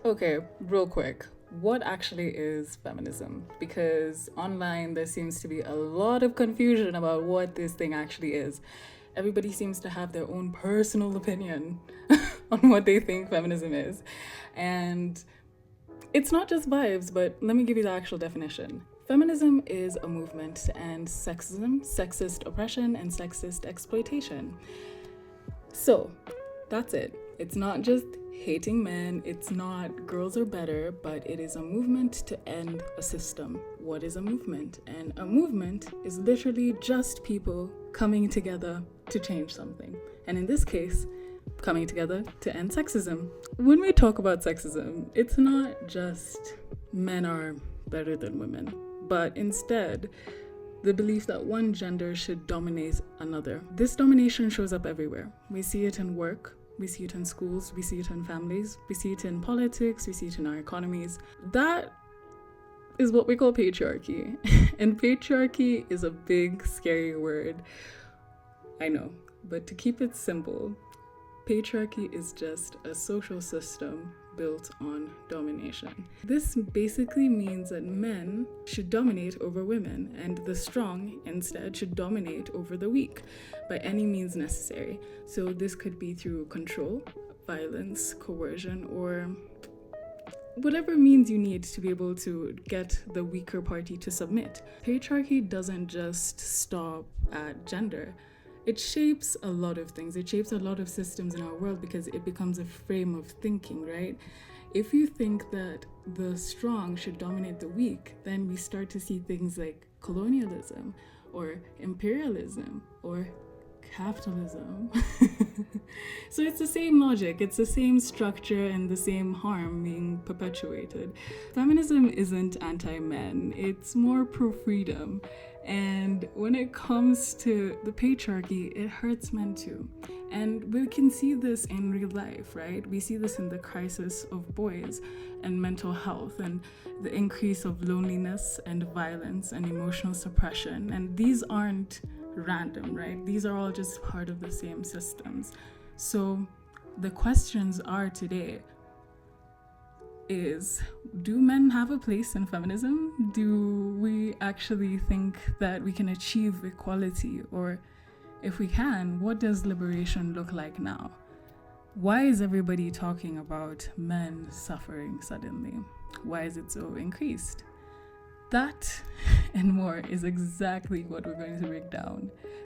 Okay, real quick. What actually is feminism? Because online there seems to be a lot of confusion about what this thing actually is. Everybody seems to have their own personal opinion on what they think feminism is. And it's not just vibes, but let me give you the actual definition. Feminism is a movement to end sexism, sexist oppression, and sexist exploitation. So, that's it. It's not just hating men, it's not girls are better, but it is a movement to end a system. What is a movement? And a movement is literally just people coming together to change something. And in this case, coming together to end sexism. When we talk about sexism, it's not just men are better than women, but instead, the belief that one gender should dominate another. This domination shows up everywhere. We see it in work, we see it in schools, we see it in families, we see it in politics, we see it in our economies. That is what we call patriarchy. And patriarchy is a big, scary word. I know, but to keep it simple, patriarchy is just a social system built on domination. This basically means that men should dominate over women, and the strong instead should dominate over the weak by any means necessary. So this could be through control, violence, coercion, or whatever means you need to be able to get the weaker party to submit. Patriarchy doesn't just stop at gender. It shapes a lot of things. It shapes a lot of systems in our world because it becomes a frame of thinking, right? If you think that the strong should dominate the weak, then we start to see things like colonialism or imperialism or capitalism. So it's the same logic, it's the same structure and the same harm being perpetuated. Feminism isn't anti-men, it's more pro-freedom. And when it comes to the patriarchy, it hurts men too. And we can see this in real life, right? We see this in the crisis of boys and mental health and the increase of loneliness and violence and emotional suppression. And these aren't random, right? These are all just part of the same systems. So the questions are today is, do men have a place in feminism? Do we actually think that we can achieve equality? Or if we can, what does liberation look like now? Why is everybody talking about men suffering suddenly? Why is it so increased? That and more is exactly what we're going to break down.